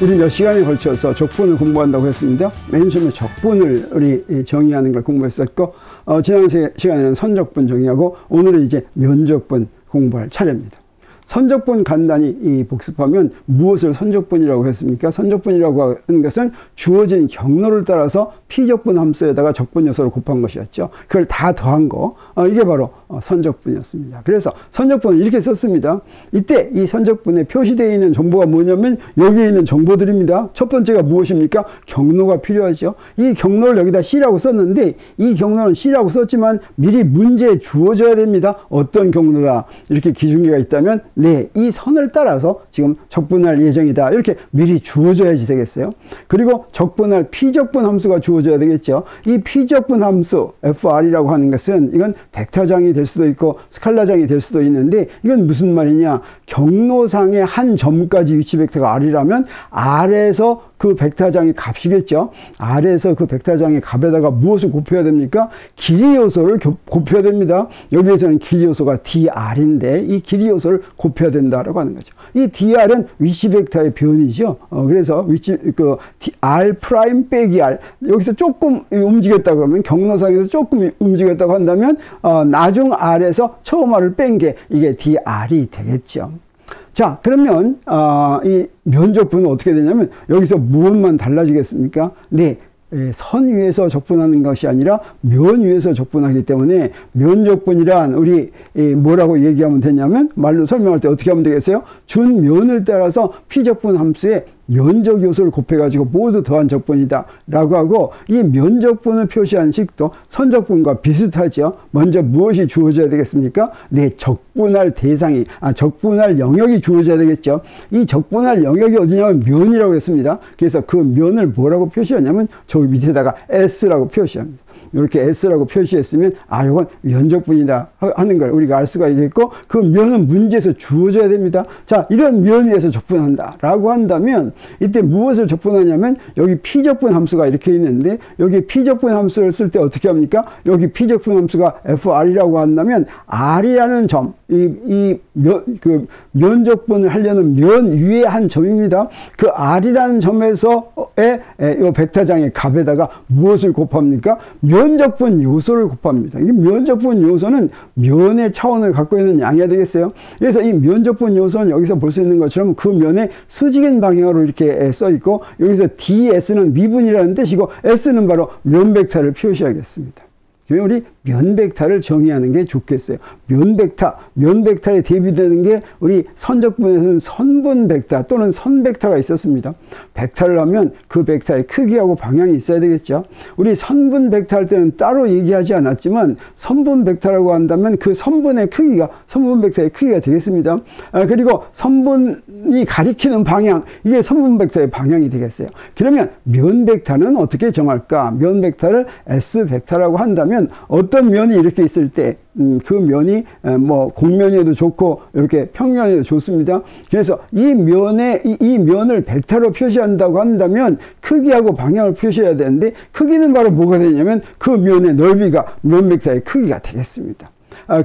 우리 몇 시간에 걸쳐서 적분을 공부한다고 했습니다. 맨 처음에 적분을 우리 정의하는 걸 공부했었고, 지난 시간에는 선적분 정의하고, 오늘은 이제 면적분 공부할 차례입니다. 선적분 간단히 복습하면 무엇을 선적분이라고 했습니까? 선적분이라고 하는 것은 주어진 경로를 따라서 피적분 함수에다가 적분 요소를 곱한 것이었죠. 그걸 다 더한 거, 이게 바로 선적분이었습니다. 그래서 선적분을 이렇게 썼습니다. 이때 이 선적분에 표시되어 있는 정보가 뭐냐면 여기에 있는 정보들입니다. 첫 번째가 무엇입니까? 경로가 필요하죠. 이 경로를 여기다 C라고 썼는데, 이 경로는 C라고 썼지만 미리 문제에 주어져야 됩니다. 어떤 경로다, 이렇게 기준계가 있다면 네, 이 선을 따라서 지금 적분할 예정이다, 이렇게 미리 주어져야지 되겠어요. 그리고 적분할 피적분 함수가 주어져야 되겠죠. 이 피적분 함수 FR이라고 하는 것은 이건 벡터장이 될 수도 있고 스칼라장이 될 수도 있는데, 이건 무슨 말이냐, 경로상의 한 점까지 위치 벡터가 R이라면 R에서 그 벡터장의 값이겠죠. R에서 그 벡터장의 값에다가 무엇을 곱해야 됩니까? 길이 요소를 곱해야 됩니다. 여기에서는 길이 요소가 DR인데 이 길이 요소를 곱해야 된다라고 하는 거죠. 이 DR은 위치 벡터의 변이죠. 그래서 위치 R 프라임 빼기 R, 여기서 조금 움직였다고 하면, 경로상에서 조금 움직였다고 한다면 나중 R에서 처음 R을 뺀 게 이게 DR이 되겠죠. 자, 그러면 이 면적분은 어떻게 되냐면 여기서 무엇만 달라지겠습니까? 네, 선 위에서 적분하는 것이 아니라 면 위에서 적분하기 때문에 면적분이란 우리 뭐라고 얘기하면 되냐면, 말로 설명할 때 어떻게 하면 되겠어요? 준 면을 따라서 피적분 함수에 면적 요소를 곱해가지고 모두 더한 적분이다 라고 하고, 이 면적분을 표시한 식도 선적분과 비슷하죠. 먼저 무엇이 주어져야 되겠습니까? 네, 적분할 대상이, 적분할 영역이 주어져야 되겠죠. 이 적분할 영역이 어디냐면 면이라고 했습니다. 그래서 그 면을 뭐라고 표시하냐면 저기 밑에다가 S라고 표시합니다. 이렇게 S라고 표시했으면 이건 면적분이다 하는 걸 우리가 알 수가 있겠고, 그 면은 문제에서 주어져야 됩니다. 자, 이런 면 위에서 적분한다 라고 한다면 이때 무엇을 적분하냐면, 여기 피적분 함수가 이렇게 있는데 여기 피적분 함수를 쓸 때 어떻게 합니까? 여기 피적분 함수가 FR이라고 한다면 R이라는 점, 그 면적분을 하려는 면 위에 한 점입니다. 그 R이라는 점에서의 이 벡터장의 값에다가 무엇을 곱합니까? 면적분 요소를 곱합니다. 이 면적분 요소는 면의 차원을 갖고 있는 양이 되겠어요. 그래서 이 면적분 요소는 여기서 볼 수 있는 것처럼 그 면의 수직인 방향으로 이렇게 써 있고, 여기서 DS는 미분이라는 뜻이고 S는 바로 면 벡터를 표시하겠습니다. 우리 면 벡터를 정의하는 게 좋겠어요. 면 벡터에 대비되는 게 우리 선적분에서는 선분 벡터 또는 선 벡터가 있었습니다. 벡터를 하면 그 벡터의 크기하고 방향이 있어야 되겠죠. 우리 선분 벡터 할 때는 따로 얘기하지 않았지만 선분 벡터라고 한다면 그 선분의 크기가 선분 벡터의 크기가 되겠습니다. 그리고 선분이 가리키는 방향, 이게 선분 벡터의 방향이 되겠어요. 그러면 면 벡터는 어떻게 정할까? 면 벡터를 S 벡터라고 한다면 어떤 면이 이렇게 있을 때 그 면이 뭐 곡면에도 좋고 이렇게 평면에도 좋습니다. 그래서 이 면을 벡터로 표시한다고 한다면 크기하고 방향을 표시해야 되는데, 크기는 바로 뭐가 되냐면 그 면의 넓이가 면 벡터의 크기가 되겠습니다.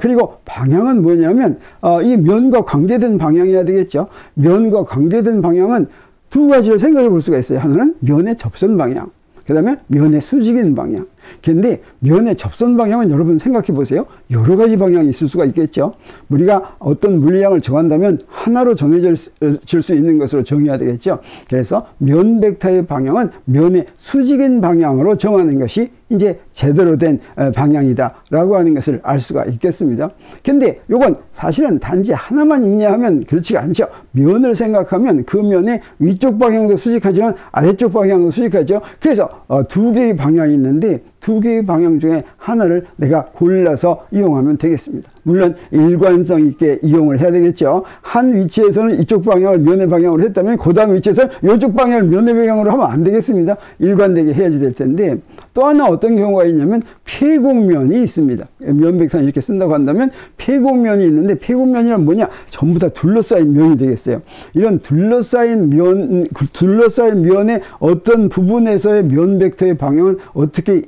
그리고 방향은 뭐냐면 이 면과 관계된 방향이어야 되겠죠. 면과 관계된 방향은 두 가지를 생각해 볼 수가 있어요. 하나는 면의 접선 방향, 그 다음에 면의 수직인 방향. 근데 면의 접선 방향은 여러분 생각해 보세요. 여러 가지 방향이 있을 수가 있겠죠. 우리가 어떤 물리량을 정한다면 하나로 정해질 수 있는 것으로 정해야 되겠죠. 그래서 면 벡터의 방향은 면의 수직인 방향으로 정하는 것이 이제 제대로 된 방향이다 라고 하는 것을 알 수가 있겠습니다. 근데 이건 사실은 단지 하나만 있냐 하면 그렇지가 않죠. 면을 생각하면 그 면의 위쪽 방향도 수직하지만 아래쪽 방향도 수직하죠. 그래서 두 개의 방향이 있는데 두 개의 방향 중에 하나를 내가 골라서 이용하면 되겠습니다. 물론 일관성 있게 이용을 해야 되겠죠. 한 위치에서는 이쪽 방향을 면의 방향으로 했다면 그 다음 위치에서는 이쪽 방향을 면의 방향으로 하면 안 되겠습니다. 일관되게 해야지 될 텐데, 또 하나 어떤 경우가 있냐면 폐곡면이 있습니다. 면 벡터는 이렇게 쓴다고 한다면 폐곡면이 있는데, 폐곡면이란 뭐냐? 전부 다 둘러싸인 면이 되겠어요. 이런 둘러싸인 면의 어떤 부분에서의 면 벡터의 방향은 어떻게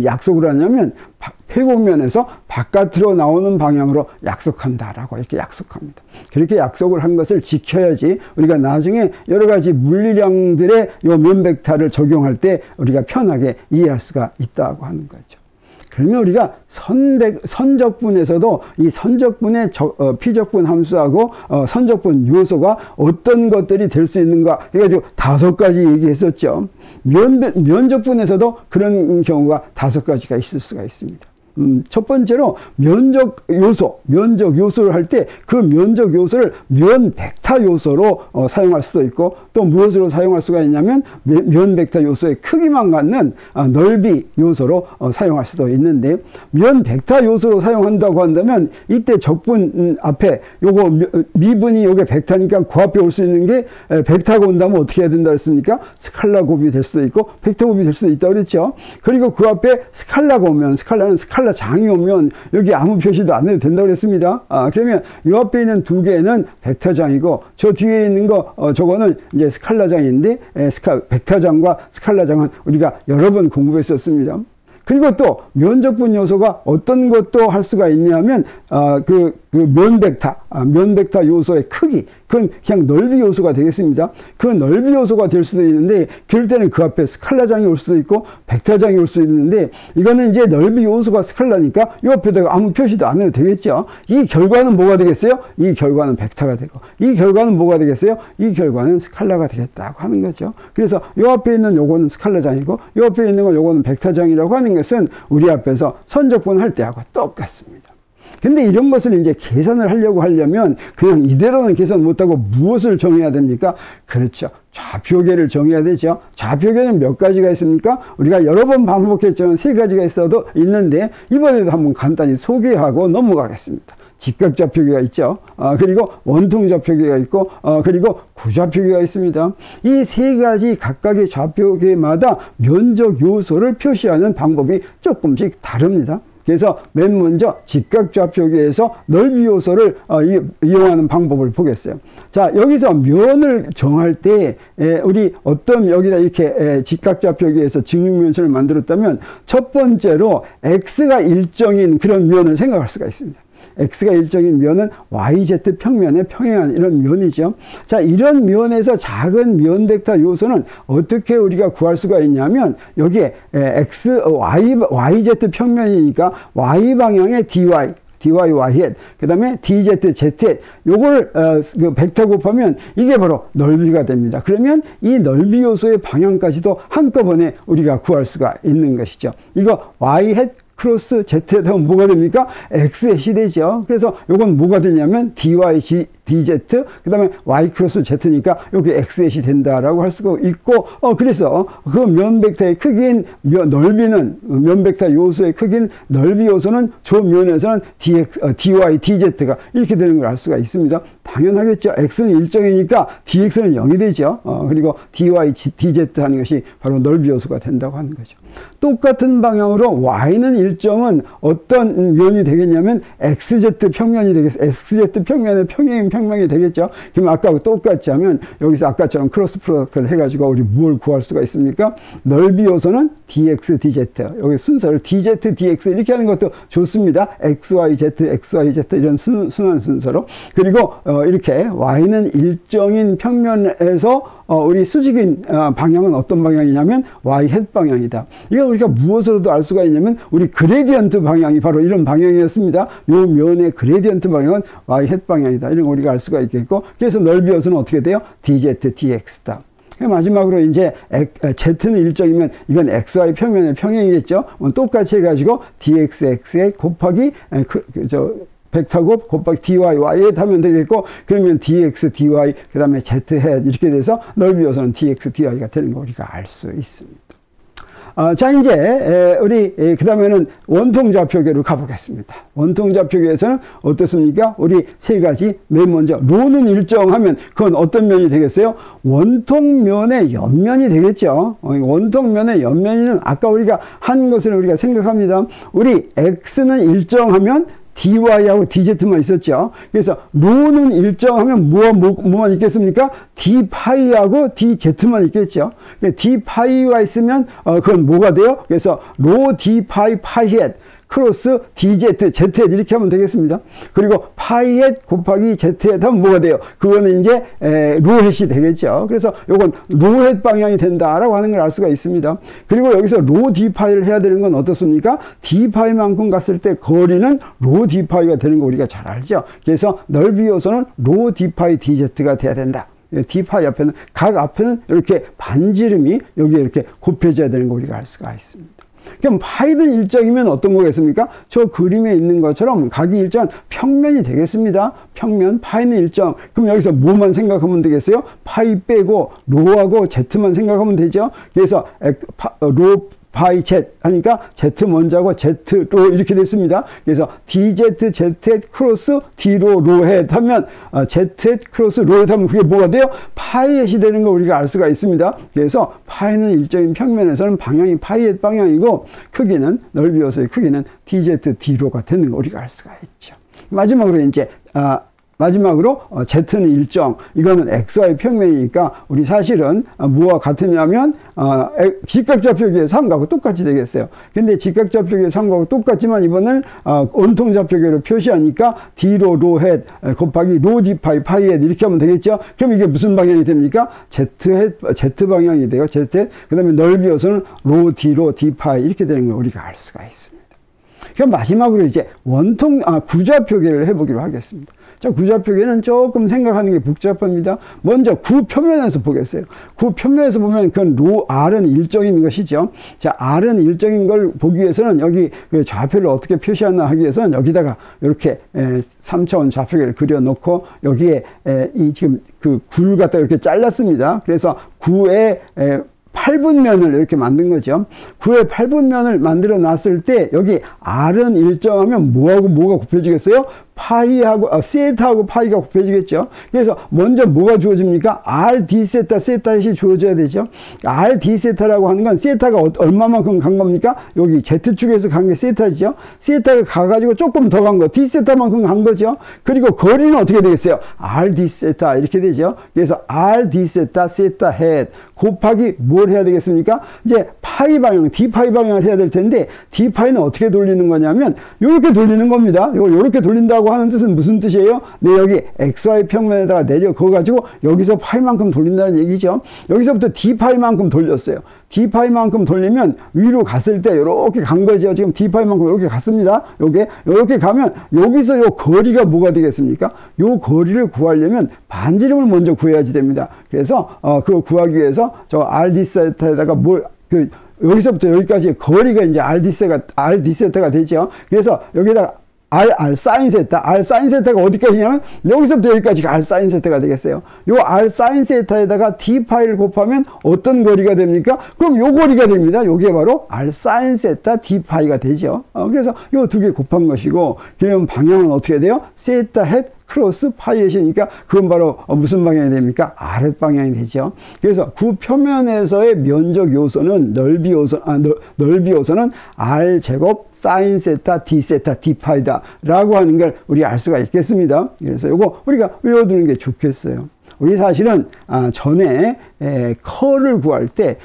약속을 하냐면 회곡면에서 바깥으로 나오는 방향으로 약속한다라고 이렇게 약속합니다. 그렇게 약속을 한 것을 지켜야지 우리가 나중에 여러 가지 물리량들의 요 면백타를 적용할 때 우리가 편하게 이해할 수가 있다고 하는 거죠. 그러면 우리가 선적분에서도 이 선적분의 피적분 함수하고 선적분 요소가 어떤 것들이 될 수 있는가 해가지고 5가지 얘기했었죠. 면적분에서도 그런 경우가 5가지가 있을 수가 있습니다. 첫 번째로 면적 요소를 할 때 그 면적 요소를 면벡터 요소로 사용할 수도 있고 또 무엇으로 사용할 수가 있냐면 면벡터 요소의 크기만 갖는 넓이 요소로 사용할 수도 있는데 면벡터 요소로 사용한다고 한다면 이때 적분 앞에 요거 미분이 요게 벡터니까 그 앞에 올 수 있는 게 벡터가 온다면 어떻게 해야 된다 그랬습니까? 스칼라 곱이 될 수도 있고 벡터 곱이 될 수도 있다고 그랬죠. 그리고 그 앞에 스칼라가 오면 스칼라는 스칼라 장이 오면 여기 아무 표시도 안 해도 된다고 그랬습니다. 그러면 이 앞에 있는 2개는 벡터장이고 저 뒤에 있는 거 저거는 이제 스칼라장인데 벡터장과 스칼라장은 우리가 여러 번 공부했었습니다. 그리고 또 면적분 요소가 어떤 것도 할 수가 있냐면 그 면벡터 요소의 크기, 그건 그냥 넓이 요소가 되겠습니다. 그 넓이 요소가 될 수도 있는데 그럴 때는 그 앞에 스칼라장이 올 수도 있고 벡터장이 올 수도 있는데 이거는 이제 넓이 요소가 스칼라니까 이 앞에다가 아무 표시도 안 해도 되겠죠. 이 결과는 뭐가 되겠어요? 이 결과는 벡터가 되고 이 결과는 뭐가 되겠어요? 이 결과는 스칼라가 되겠다고 하는 거죠. 그래서 이 앞에 있는 요거는 스칼라장이고 이 앞에 있는 건 요거는 벡터장이라고 하는 것은 우리 앞에서 선적분 할 때하고 똑같습니다. 근데 이런 것을 이제 계산을 하려고 하려면 그냥 이대로는 계산 못하고 무엇을 정해야 됩니까? 그렇죠. 좌표계를 정해야 되죠. 좌표계는 몇 가지가 있습니까? 우리가 여러 번 반복했지만 3가지가 있는데 이번에도 한번 간단히 소개하고 넘어가겠습니다. 직각좌표계가 있죠. 그리고 원통좌표계가 있고 그리고 구좌표계가 있습니다. 이 3가지 각각의 좌표계마다 면적 요소를 표시하는 방법이 조금씩 다릅니다. 그래서 맨 먼저 직각좌표계에서 넓이 요소를 이용하는 방법을 보겠어요. 자, 여기서 면을 정할 때 우리 어떤 여기다 이렇게 직각좌표계에서 직육면선을 만들었다면 첫 번째로 x가 일정인 그런 면을 생각할 수가 있습니다. x가 일정인 면은 yz 평면에 평행한 이런 면이죠. 자, 이런 면에서 작은 면 벡터 요소는 어떻게 우리가 구할 수가 있냐면 여기에 yz 평면이니까 y 방향의 dy y, 그 다음에 dz, z, 요걸, 그 벡터 곱하면 이게 바로 넓이가 됩니다. 그러면 이 넓이 요소의 방향까지도 한꺼번에 우리가 구할 수가 있는 것이죠. 이거 y 햇 크로스 z에 되면 뭐가 됩니까? x햇이 되죠. 그래서 요건 뭐가 되냐면 dy, dz, 그 다음에 y 크로스 z니까 여기 x햇이 된다라고 할 수가 있고, 그래서 그 면 벡터의 크기인 넓이는, 면 벡터 요소의 크기인 넓이 요소는 저 면에서는 dy, dz가 이렇게 되는 걸 알 수가 있습니다. 당연하겠죠. x는 일정이니까 dx는 0이 되죠. 그리고 dy, dz 하는 것이 바로 넓이 요소가 된다고 하는 거죠. 똑같은 방향으로 y는 일정은 어떤 면이 되겠냐면 xz 평면이 되겠어요. xz 평면의 평면이 되겠죠. 그럼 아까 똑같이 하면 여기서 아까처럼 크로스 프로덕트를 해가지고 우리 뭘 구할 수가 있습니까? 넓이 요소는 dx, dz. 여기 순서를 dz, dx 이렇게 하는 것도 좋습니다. xyz, xyz 이런 순환 순서로. 그리고 이렇게 y는 일정인 평면에서 우리 수직인 방향은 어떤 방향이냐면 y 햇 방향이다. 이건 우리가 무엇으로도 알 수가 있냐면 우리 그레디언트 방향이 바로 이런 방향이었습니다. 요 면의 그레디언트 방향은 y 햇 방향이다. 이런 거 우리가 알 수가 있겠고, 그래서 넓이 요소는 어떻게 돼요? dz, dx다. 마지막으로 이제 z는 일정이면 이건 xy 평면의 평행이겠죠. 똑같이 해가지고 dx, x에 곱하기 벡터 곱하기 dy, y에 하면 되겠고, 그러면 dx, dy, 그 다음에 z 햇 이렇게 돼서 넓이 요소는 dx, dy가 되는 거 우리가 알 수 있습니다. 자, 이제 우리 그 다음에는 원통좌표계로 가보겠습니다. 원통좌표계에서는 어떻습니까? 우리 3가지, 맨 먼저 로는 일정하면 그건 어떤 면이 되겠어요? 원통면의 옆면이 되겠죠. 원통면의 옆면은 아까 우리가 한 것을 우리가 생각합니다. 우리 x는 일정하면 dy하고 dz만 있었죠. 그래서 로는 일정하면 뭐만 있겠습니까? d파이하고 dz만 있겠죠. d파이가 있으면 그건 뭐가 돼요? 그래서 로 d파이 파이햇 크로스 dz, z햇 이렇게 하면 되겠습니다. 그리고 파이햇 곱하기 z햇 하면 뭐가 돼요? 그거는 이제 로햇이 되겠죠. 그래서 요건 로햇 방향이 된다라고 하는 걸 알 수가 있습니다. 그리고 여기서 로 d파이를 해야 되는 건 어떻습니까? d파이만큼 갔을 때 거리는 로 d파이가 되는 거 우리가 잘 알죠. 그래서 넓이 요소는 로 d파이 dz가 돼야 된다. d파이 앞에는 각 앞에는 이렇게 반지름이 여기에 이렇게 곱해져야 되는 거 우리가 알 수가 있습니다. 그럼 파이는 일정이면 어떤 거겠습니까? 저 그림에 있는 것처럼 각이 일정한 평면이 되겠습니다. 평면, 파이는 일정. 그럼 여기서 뭐만 생각하면 되겠어요? 파이 빼고 로하고 z만 생각하면 되죠. 그래서 로 파이 z 하니까 z 먼저하고 z 로 이렇게 됐습니다. 그래서 dz z 크로스 d로 로햇 하면 z 크로스 로햇 하면 그게 뭐가 돼요? 파이햇이 되는 거 우리가 알 수가 있습니다. 그래서 파이는 일정인 평면에서는 방향이 파이햇 방향이고 크기는 넓이 요소의 크기는 dz d로가 되는 거 우리가 알 수가 있죠. 마지막으로 이제 마지막으로 z는 일정, 이거는 xy 평면이니까 우리 사실은 뭐와 같으냐면 직각좌표기의 3하고 똑같이 되겠어요. 근데 직각좌표기의 3하고 똑같지만 이번엔 원통좌표기로 표시하니까 d로 로햇 곱하기 로 d파이 파이햇 이렇게 하면 되겠죠. 그럼 이게 무슨 방향이 됩니까? z 방향이 돼요. z햇. 그 다음에 넓이 요소는 로 d로 d파이 이렇게 되는 걸 우리가 알 수가 있습니다. 그럼 마지막으로 이제 구좌표기를 해보기로 하겠습니다. 자, 구좌표기는 조금 생각하는 게 복잡합니다. 먼저 구표면에서 보겠어요. 구표면에서 보면 그건 R은 일정인 것이죠. 자, R은 일정인 걸 보기 위해서는 여기 좌표를 어떻게 표시하나 하기 위해서는 여기다가 이렇게 3차원 좌표기를 그려놓고 여기에 지금 그 구를 갖다 이렇게 잘랐습니다. 그래서 구의 8분면을 이렇게 만든 거죠. 9의 8분면을 만들어 놨을 때 여기 R은 일정하면 뭐하고 뭐가 곱해지겠어요? 파이하고 세타하고 파이가 곱해지겠죠. 그래서 먼저 뭐가 주어집니까? R d 세타 세타햇이 주어져야 되죠. R d 세타라고 하는 건 세타가 얼마만큼 간 겁니까? 여기 Z축에서 간 게 세타죠. 세타가 가가지고 조금 더 간 거 d 세타만큼 간 거죠. 그리고 거리는 어떻게 되겠어요? R d 세타 이렇게 되죠. 그래서 R d 세타 세타햇 곱하기 뭘 해야 되겠습니까? 이제 파이 방향, d 파이 방향을 해야 될 텐데 d 파이는 어떻게 돌리는 거냐면 이렇게 돌리는 겁니다. 이렇게 돌린다고 하는 뜻은 무슨 뜻이에요? 네, 여기 XY 평면에다가 내려 그어가지고 여기서 파이만큼 돌린다는 얘기죠. 여기서부터 D파이만큼 돌렸어요. D파이만큼 돌리면 위로 갔을 때 이렇게 간 거죠. 지금 D파이만큼 이렇게 갔습니다. 이렇게 가면 여기서 요 거리가 뭐가 되겠습니까? 요 거리를 구하려면 반지름을 먼저 구해야지 됩니다. 그래서 그거 구하기 위해서 저 RD 세타에다가 여기서부터 여기까지 거리가 이제 RD 세타가 되죠. 그래서 여기다가 R 사인 세타, R 사인 세타가 어디까지냐면 여기서부터 여기까지가 R 사인 세타가 되겠어요. 요 R 사인 세타에다가 D 파이를 곱하면 어떤 거리가 됩니까? 그럼 요 거리가 됩니다. 요게 바로 R 사인 세타 D 파이가 되죠. 그래서 요 두 개 곱한 것이고, 그러면 방향은 어떻게 돼요? 세타 햇 크로스 파이햇이니까 그건 바로 무슨 방향이 됩니까? 아랫 방향이 되죠. 그래서 구표면에서의 면적 요소는 넓이 요소는 R 제곱 사인 세타 D 세타 D 파이다 라고 하는 걸 우리 알 수가 있겠습니다. 그래서 요거 우리가 외워두는 게 좋겠어요. 우리 사실은 전에 컬을 구할 때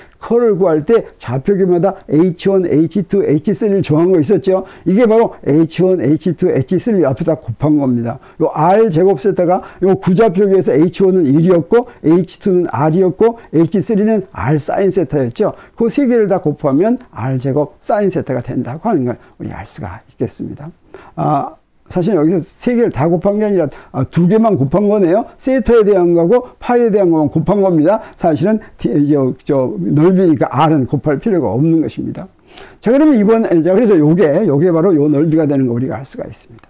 좌표기마다 H1, H2, H3를 정한 거 있었죠. 이게 바로 H1, H2, H3를 앞에다 곱한 겁니다. 요 R 제곱 세타가 요 구좌표기에서 H1은 1이었고 H2는 R이었고 H3는 R 사인 세타였죠. 그 세 개를 다 곱하면 R 제곱 사인 세타가 된다고 하는 걸 우리 알 수가 있겠습니다. 사실 여기서 세 개를 다 곱한 게 아니라 두 개만 곱한 거네요. 세타에 대한 거고 파이에 대한 것만 곱한 겁니다. 사실은 넓이니까 R은 곱할 필요가 없는 것입니다. 자, 그러면 그래서 요게 바로 요 넓이가 되는 거 우리가 알 수가 있습니다.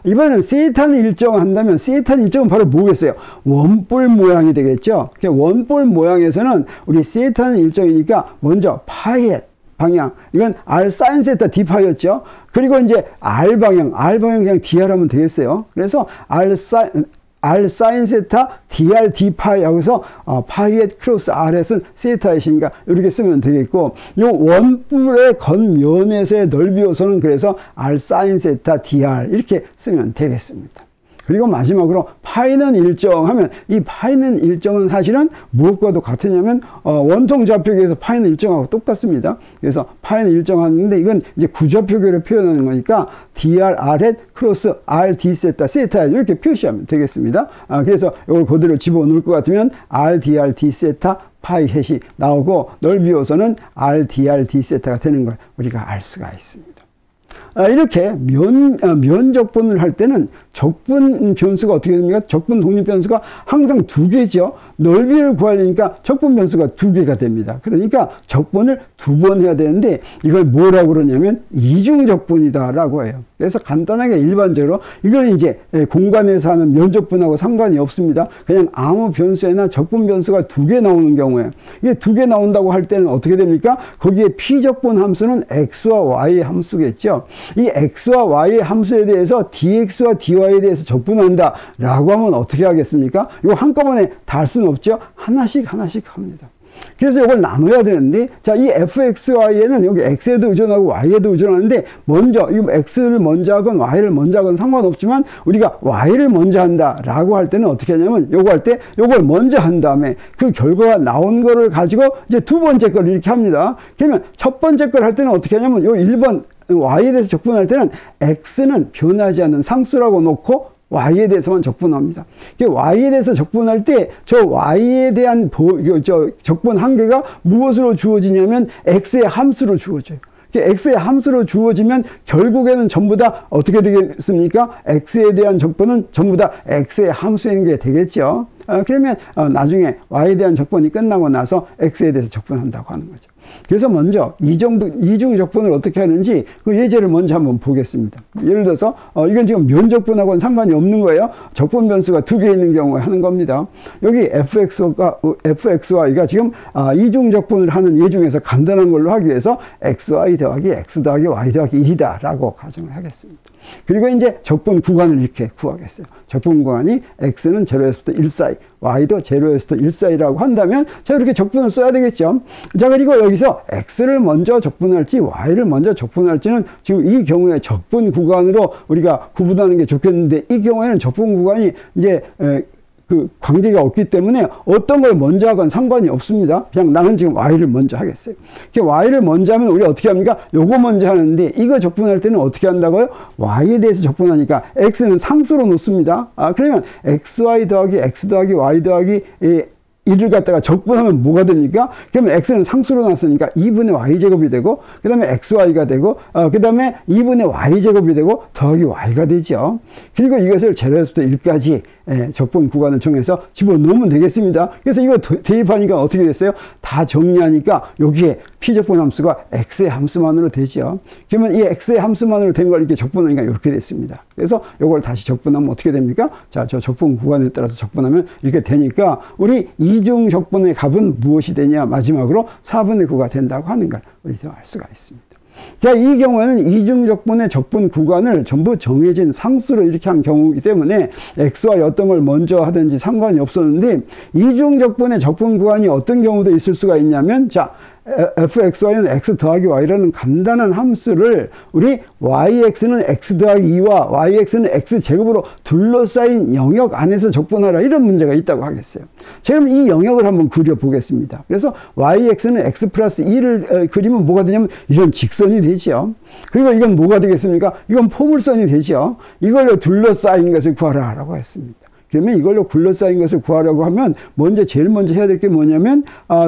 이번에는 세타는 일정한다면 세타는 일정은 바로 뭐겠어요? 원뿔 모양이 되겠죠. 원뿔 모양에서는 우리 세타는 일정이니까 먼저 파이햇 방향, 이건 R 사인 세타 D 파이였죠. 그리고 이제 R 방향 그냥 DR 하면 되겠어요. 그래서 R 사인 세타 dr d 파이 하고서 파이의 크로스 R에서는 세타의 식이니까 이렇게 쓰면 되겠고, 이 원뿔의 겉면에서의 넓이 요소는 그래서 R 사인 세타 dr 이렇게 쓰면 되겠습니다. 그리고 마지막으로 파이는 일정하면, 이 파이는 일정은 사실은 무엇과도 같으냐면 원통 좌표계에서 파이는 일정하고 똑같습니다. 그래서 파이는 일정하는데 이건 이제 구좌표계로 표현하는 거니까 dr r 크로스 r d 세타 세타 이렇게 표시하면 되겠습니다. 그래서 이걸 그대로 집어넣을 것 같으면 r dr d 세타 파이 햇이 나오고, 넓이 요소는 r dr d 세타가 되는 걸 우리가 알 수가 있습니다. 이렇게 면적분을 할 때는 적분 변수가 어떻게 됩니까? 적분 독립 변수가 항상 두 개죠. 넓이를 구하려니까 적분 변수가 두 개가 됩니다. 그러니까 적분을 두 번 해야 되는데 이걸 뭐라고 그러냐면 이중적분이다라고 해요. 그래서 간단하게 일반적으로 이걸 이제 공간에서 하는 면적분하고 상관이 없습니다. 그냥 아무 변수에나 적분 변수가 두 개 나오는 경우에, 이게 두 개 나온다고 할 때는 어떻게 됩니까? 거기에 피적분 함수는 x와 y의 함수겠죠. 이 x와 y의 함수에 대해서 dx와 dy에 대해서 적분한다 라고 하면 어떻게 하겠습니까? 이거 한꺼번에 다 할 수는 없죠. 하나씩 합니다. 그래서 이걸 나눠야 되는데, 자, 이 fxy에는 여기 x에도 의존하고 y에도 의존하는데, 먼저 이 x를 먼저 하건 y를 먼저 하건 상관없지만 우리가 y를 먼저 한다 라고 할 때는 어떻게 하냐면, 요거 할 때 요걸 먼저 한 다음에 그 결과가 나온 거를 가지고 이제 두 번째 걸 이렇게 합니다. 그러면 첫 번째 걸 할 때는 어떻게 하냐면, 요 1번 y에 대해서 적분할 때는 x는 변하지 않는 상수라고 놓고 y에 대해서만 적분합니다. y에 대해서 적분할 때 저 y에 대한 적분 한계가 무엇으로 주어지냐면 x의 함수로 주어져요. x의 함수로 주어지면 결국에는 전부 다 어떻게 되겠습니까? x에 대한 적분은 전부 다 x의 함수인 게 되겠죠. 그러면 나중에 y에 대한 적분이 끝나고 나서 x에 대해서 적분한다고 하는 거죠. 그래서 먼저 이중 적분을 어떻게 하는지 그 예제를 먼저 한번 보겠습니다. 예를 들어서 이건 지금 면적분하고는 상관이 없는 거예요. 적분 변수가 두 개 있는 경우에 하는 겁니다. 여기 fxy가 지금 이중 적분을 하는 예 중에서 간단한 걸로 하기 위해서 xy 더하기 x 더하기 y 더하기 1이다 라고 가정을 하겠습니다. 그리고 이제 적분 구간을 이렇게 구하겠어요. 적분 구간이 x는 0에서부터 1 사이, y도 0에서부터 1 사이라고 한다면, 자, 이렇게 적분을 써야 되겠죠. 자, 그리고 여기서 x를 먼저 적분할지 y를 먼저 적분할지는 지금 이 경우에 적분 구간으로 우리가 구분하는 게 좋겠는데, 이 경우에는 적분 구간이 이제 그 관계가 없기 때문에 어떤 걸 먼저 하건 상관이 없습니다. 그냥 나는 지금 y를 먼저 하겠어요. y를 먼저 하면 우리 어떻게 합니까? 요거 먼저 하는데, 이거 적분할 때는 어떻게 한다고요? y에 대해서 적분하니까 x는 상수로 놓습니다. 그러면 xy 더하기 x 더하기 y 더하기 1을 갖다가 적분하면 뭐가 됩니까? 그러면 x는 상수로 놨으니까 2분의 y제곱이 되고, 그 다음에 xy가 되고, 그 다음에 2분의 y제곱이 되고, 더하기 y가 되죠. 그리고 이것을 0에서부터 1까지 적분 구간을 정해서 집어넣으면 되겠습니다. 그래서 이거 대입하니까 어떻게 됐어요? 다 정리하니까 여기에 피적분 함수가 x의 함수만으로 되죠. 그러면 이 x의 함수만으로 된 걸 이렇게 적분하니까 이렇게 됐습니다. 그래서 이걸 다시 적분하면 어떻게 됩니까? 자, 저 적분 구간에 따라서 적분하면 이렇게 되니까 우리 이중 적분의 값은 무엇이 되냐? 마지막으로 4분의 9가 된다고 하는 걸 우리도 알 수가 있습니다. 자, 이 경우에는 이중적분의 적분 구간을 전부 정해진 상수로 이렇게 한 경우이기 때문에 x와 어떤 걸 먼저 하든지 상관이 없었는데, 이중적분의 적분 구간이 어떤 경우도 있을 수가 있냐면, 자, fxy는 x 더하기 y라는 간단한 함수를 우리 yx는 x 더하기 2와 yx는 x제곱으로 둘러싸인 영역 안에서 적분하라, 이런 문제가 있다고 하겠어요. 자, 그럼 이 영역을 한번 그려보겠습니다. 그래서 yx는 x 플러스 2를 그리면 뭐가 되냐면 이런 직선이 되죠. 그리고 이건 뭐가 되겠습니까? 이건 포물선이 되죠. 이걸로 둘러싸인 것을 구하라 라고 했습니다. 그러면 이걸로 굴러싸인 것을 구하려고 하면 제일 먼저 해야 될 게 뭐냐면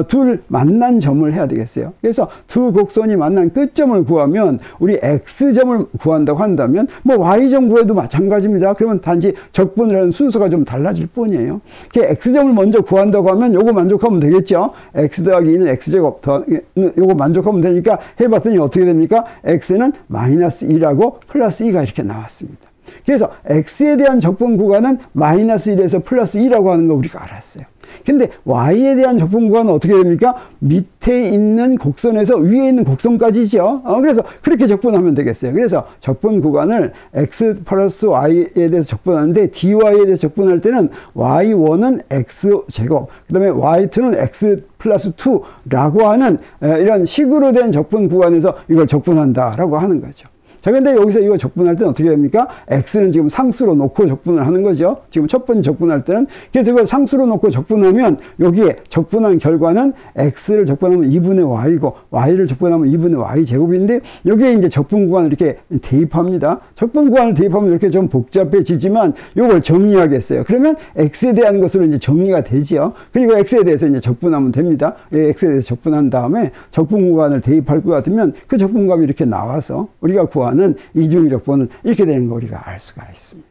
둘 만난 점을 해야 되겠어요. 그래서 두 곡선이 만난 끝점을 구하면 우리 x점을 구한다고 한다면 뭐 y점 구해도 마찬가지입니다. 그러면 단지 적분을 하는 순서가 좀 달라질 뿐이에요. x점을 먼저 구한다고 하면 요거 만족하면 되겠죠. x 더하기 2는 x제곱 요거 만족하면 되니까 해봤더니 어떻게 됩니까? x는 마이너스 2라고 플러스 2가 이렇게 나왔습니다. 그래서 x에 대한 적분 구간은 마이너스 1에서 플러스 2라고 하는 거 우리가 알았어요. 근데 y에 대한 적분 구간은 어떻게 됩니까? 밑에 있는 곡선에서 위에 있는 곡선까지죠. 그래서 그렇게 적분하면 되겠어요. 그래서 적분 구간을 x 플러스 y에 대해서 적분하는데 dy에 대해서 적분할 때는 y1은 x제곱, 그 다음에 y2는 x 플러스 2라고 하는 이런 식으로 된 적분 구간에서 이걸 적분한다라고 하는 거죠. 자, 근데 여기서 이거 적분할 때는 어떻게 됩니까? x는 지금 상수로 놓고 적분을 하는 거죠. 지금 첫 번째 적분할 때는. 그래서 이걸 상수로 놓고 적분하면 여기에 적분한 결과는 x를 적분하면 2분의 y고 y를 적분하면 2분의 y 제곱인데 여기에 이제 적분 구간을 이렇게 대입합니다. 적분 구간을 대입하면 이렇게 좀 복잡해지지만 이걸 정리하겠어요. 그러면 x에 대한 것으로 이제 정리가 되지요. 그리고 x에 대해서 이제 적분하면 됩니다. x에 대해서 적분한 다음에 적분 구간을 대입할 것 같으면 그 적분값이 이렇게 나와서 우리가 구하는 이중적분은 이렇게 되는 거 우리가 알 수가 있습니다.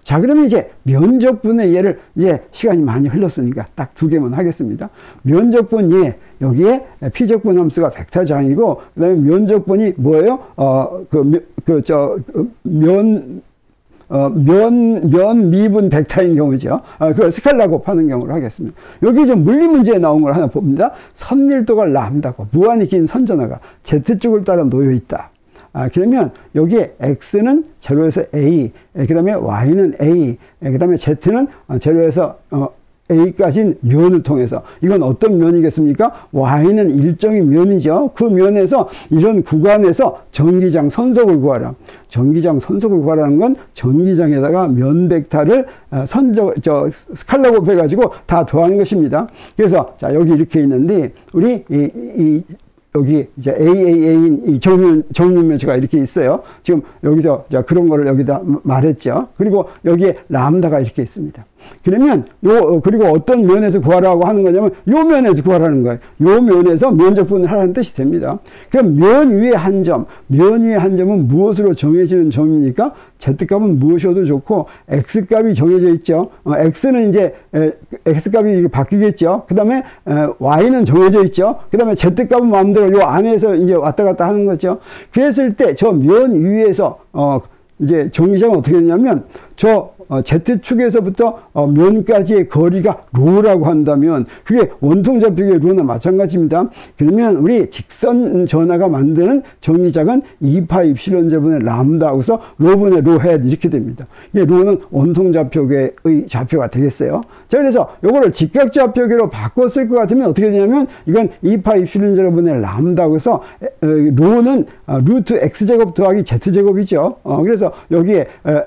자, 그러면 이제 면적분의 예를 이제 시간이 많이 흘렀으니까 딱 두 개만 하겠습니다. 면적분 예, 여기에 피적분 함수가 벡터장이고 그다음에 면적분이 뭐예요? 면 미분 벡터인 경우죠. 그걸 스칼라 곱하는 경우로 하겠습니다. 여기 좀 물리 문제에 나온 걸 하나 봅니다. 선밀도가 람다고 무한히 긴 선전화가 Z축을 따라 놓여 있다. 그러면 여기에 x는 제로에서 a, 그 다음에 y는 a, 그 다음에 z는 제로에서 a까지인 면을 통해서 이건 어떤 면이겠습니까? y는 일정의 면이죠. 그 면에서 이런 구간에서 전기장 선속을 구하라. 전기장 선속을 구하라는 건 전기장에다가 면 벡터를 스칼라 곱해가지고 다 더하는 것입니다. 그래서 자 여기 이렇게 있는데 우리 여기 이제 AAA인 이 정육면체가 이렇게 있어요. 지금 여기서 자 그런 거를 여기다 말했죠. 그리고 여기에 람다가 이렇게 있습니다. 그러면 그리고 어떤 면에서 구하라고 하는 거냐면 요 면에서 구하라는 거예요. 요 면에서 면적분을 하라는 뜻이 됩니다. 그럼 면 위에 한 점, 면 위에 한 점은 무엇으로 정해지는 점입니까? z값은 무엇이어도 좋고 x값이 정해져 있죠. x는 이제 x값이 바뀌겠죠. 그 다음에 y는 정해져 있죠. 그 다음에 z값은 마음대로 요 안에서 이제 왔다 갔다 하는 거죠. 그랬을 때 저 면 위에서 이제 정기장은 어떻게 되냐면 저 Z축에서부터 면까지의 거리가 로라고 한다면 그게 원통좌표의 로나 마찬가지입니다. 그러면 우리 직선 전하가 만드는 정기장은 2파 입실론 제분의 람다 하고서 로분의 로 헤드 이렇게 됩니다. 이게 로는 원통좌표계의 좌표가 되겠어요. 자, 그래서 요거를 직각좌표계로 바꿨을 것 같으면 어떻게 되냐면 이건 2파 입실론 제분의 람다 하고서 로는 루트 x제곱 더하기 z제곱이죠. 그래서 여기에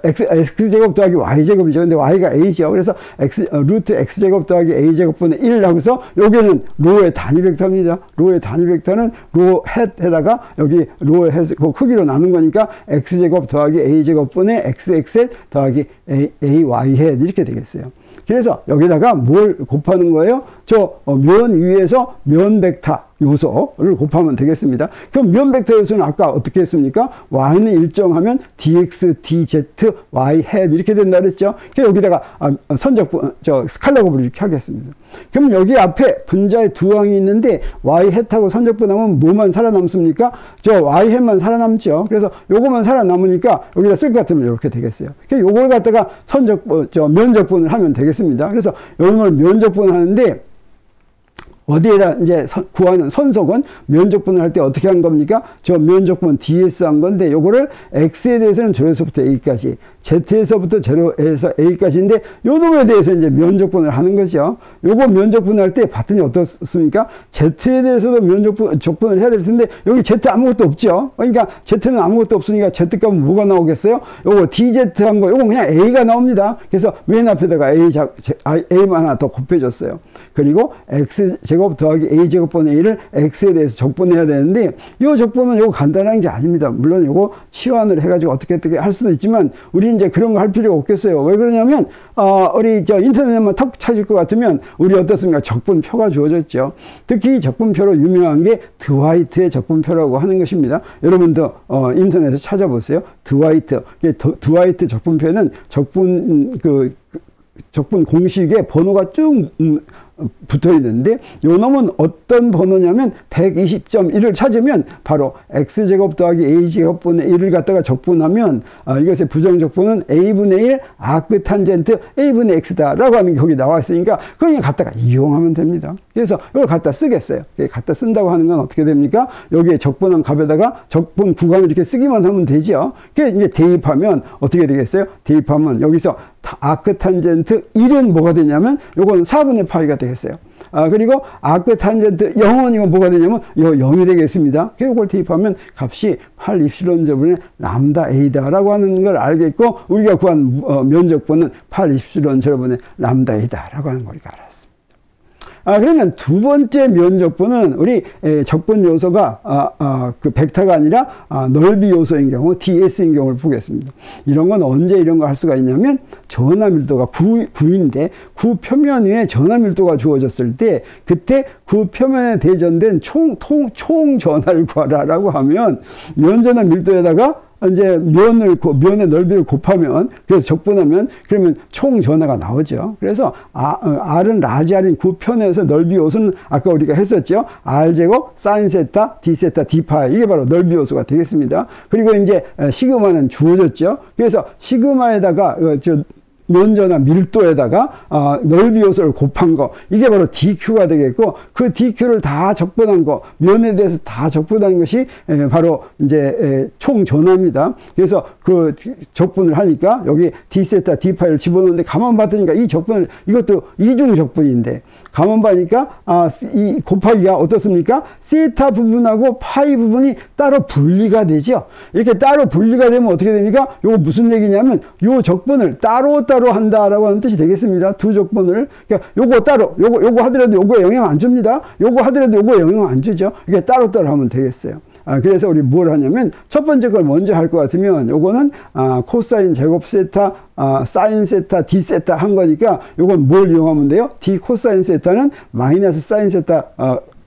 x제곱 더하기 y제곱이죠. 근데 y가 a죠. 그래서 루트 x제곱 더하기 a제곱분의 1 하고서 여기는 로의 단위 벡터입니다. 로의 단위 벡터는 로 헷에다가 여기 로의 헷 그 크기로 나눈 거니까 x제곱 더하기 a제곱분의 xx 더하기 ay 헷 이렇게 되겠어요. 그래서 여기다가 뭘 곱하는 거예요? 저 면 위에서 면 벡터 요소를 곱하면 되겠습니다. 그럼 면 벡터 요소는 아까 어떻게 했습니까? y는 일정하면 dx, dz, y 헷 이렇게 된다 그랬죠. 그래서 여기다가 스칼라 곱을 이렇게 하겠습니다. 그럼 여기 앞에 분자에 두 항이 있는데 y 헷하고 선적분하면 뭐만 살아남습니까? 저 y 헷만 살아남죠. 그래서 요거만 살아남으니까 여기다 쓸 것 같으면 이렇게 되겠어요. 그래서 요걸 갖다가 면적분을 하면 되겠습니다. 그래서 요걸 면적분 하는데 어디에다 이제 구하는 선속은 면적분을 할 때 어떻게 한 겁니까? 저 면적분 ds 한 건데 요거를 x에 대해서는 0에서부터 a까지, z에서부터 0에서 a까지인데 요 놈에 대해서 이제 면적분을 하는 거죠. 요거 면적분을 할 때 봤더니 어떻습니까? z에 대해서도 면적분을 해야 될 텐데 여기 z 아무것도 없죠. 그러니까 z는 아무것도 없으니까 z값은 뭐가 나오겠어요? 요거 dz 한 거 요거 그냥 a가 나옵니다. 그래서 맨 앞에다가 a만 하나 더 곱해줬어요. 그리고 x제곱 더하기 a제곱분의 1을 x에 대해서 적분해야 되는데 이 적분은 요거 간단한 게 아닙니다. 물론 요거 치환을 해가지고 어떻게 할 수도 있지만 우리 이제 그런 거 할 필요가 없겠어요. 왜 그러냐면 우리 저 인터넷에만 턱 찾을 것 같으면 우리 어떻습니까? 적분표가 주어졌죠. 특히 적분표로 유명한 게 드와이트의 적분표라고 하는 것입니다. 여러분도 인터넷에 찾아보세요. 드와이트. 드와이트 적분표는 적분 공식에 번호가 쭉 붙어 있는데 요 놈은 어떤 번호냐면 120.1을 찾으면 바로 x제곱 더하기 a제곱 분의 1을 갖다가 적분하면 이것의 부정적분은 a분의 1 아크탄젠트 a분의 x다라고 하는 게 거기 나와 있으니까 그냥 갖다가 이용하면 됩니다. 그래서 이걸 갖다 쓰겠어요. 갖다 쓴다고 하는 건 어떻게 됩니까? 여기에 적분한 값에다가 적분 구간을 이렇게 쓰기만 하면 되죠. 그게 이제 대입하면 어떻게 되겠어요? 대입하면 여기서 아크탄젠트 1은 뭐가 되냐면 요건 4분의 파이가 되겠어요. 그리고 아크탄젠트 0은 이거 뭐가 되냐면 이거 0이 되겠습니다. 이걸 대입하면 값이 8 입실론 제분의 람다 a다라고 하는 걸 알겠고 우리가 구한 면적분은 8 입실론 제분의 람다 a다라고 하는 걸 우리가 알았습니다. 그러면 두 번째 면적분은 우리 적분 요소가 그 벡터가 아니라 넓이 요소인 경우 ds인 경우를 보겠습니다. 이런 건 언제 이런 거 할 수가 있냐면 전하 밀도가 9인데 9 표면 위에 전하 밀도가 주어졌을 때 그때 9 표면에 대전된 총 전하를 구하라라고 하면 면전하 밀도에다가 이제 면의 넓이를 곱하면, 그래서 적분하면, 그러면 총 전하가 나오죠. 그래서, R은 라지 R인 9편에서 넓이 요소는 아까 우리가 했었죠. R제곱, 사인 세타, D 세타, D 파이. 이게 바로 넓이 요소가 되겠습니다. 그리고 이제, 시그마는 주어졌죠. 그래서, 시그마에다가, 면전화 밀도에다가 넓이 요소를 곱한 거 이게 바로 DQ가 되겠고 그 DQ를 다 적분한 거 면에 대해서 다 적분한 것이 바로 이제 총 전화입니다. 그래서 그 적분을 하니까 여기 D 세타 D 파이를 집어넣는데 가만 봤더니까 이 적분을 이것도 이중 적분인데 가만 보니까 이 곱하기가 어떻습니까? 세타 부분하고 파이 부분이 따로 분리가 되죠. 이렇게 따로 분리가 되면 어떻게 됩니까? 요거 무슨 얘기냐면 요 적분을 따로 한다라고 하는 뜻이 되겠습니다. 두 적분을. 그러니까 요거 따로 요거 하더라도 요거에 영향 안 줍니다. 요거 하더라도 요거에 영향 안 주죠. 이게 따로 하면 되겠어요. 그래서 우리 뭘 하냐면 첫 번째 걸 먼저 할 것 같으면 요거는 코사인 제곱 세타 사인 세타 D 세타 한 거니까 요건 뭘 이용하면 돼요? D 코사인 세타는 마이너스 사인 세타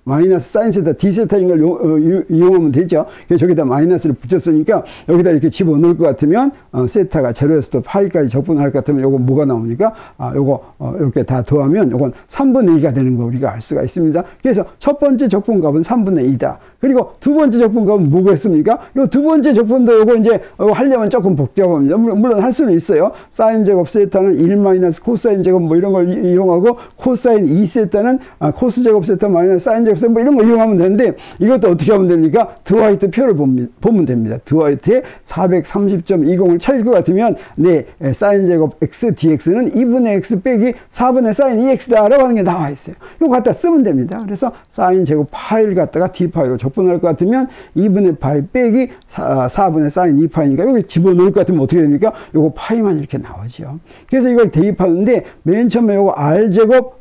마이너스 사인 세타 D 세타인 걸 이용하면 되죠. 그래서 저기다 마이너스를 붙였으니까 여기다 이렇게 집어넣을 것 같으면 세타가 제로에서부터 파이까지 적분할 것 같으면 요거 뭐가 나옵니까? 요거 이렇게 다 더하면 요건 3분의 2가 되는 거 우리가 알 수가 있습니다. 그래서 첫 번째 적분값은 3분의 2다. 그리고 두 번째 적분값은 뭐겠습니까? 요 두 번째 적분도 요거 이제 하려면 조금 복잡합니다. 물론 할 수는 있어요. 사인 제곱 세타는 1 마이너스 코사인 제곱 뭐 이런 걸 이용하고 코사인 2 세타는 코스 제곱 세타 마이너스 사인 제곱 세타 뭐 이런 거 이용하면 되는데 이것도 어떻게 하면 됩니까? 드와이트 표를 보면 됩니다. 드와이트의 430.20을 찾을 것 같으면 네, 사인 제곱 x dx는 2분의 x 빼기 4분의 사인 2x다라고 하는 게 나와 있어요. 이거 갖다 쓰면 됩니다. 그래서 사인 제곱 파이를 갖다가 d 파이로 적분할 것 같으면 2분의 파이 빼기 4분의 사인 2파이니까 여기 집어넣을 것 같으면 어떻게 됩니까? 요거 파이만 이렇게 나오죠. 그래서 이걸 대입하는데 맨 처음에 요거 r제곱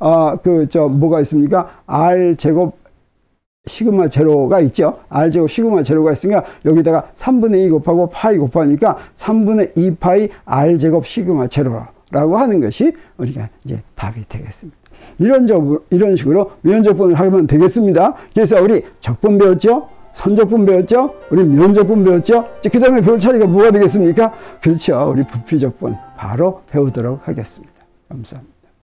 뭐가 있습니까? r제곱 시그마 제로가 있죠. r제곱 시그마 제로가 있으니까 여기다가 3분의 2 곱하고 파이 곱하니까 3분의 2 파이 r제곱 시그마 제로라고 하는 것이 우리가 이제 답이 되겠습니다. 이런 식으로 면적분을 하면 되겠습니다. 그래서 우리 적분 배웠죠? 선적분 배웠죠? 우리 면적분 배웠죠? 그 다음에 배울 차례가 뭐가 되겠습니까? 그렇죠. 우리 부피적분 바로 배우도록 하겠습니다. 감사합니다.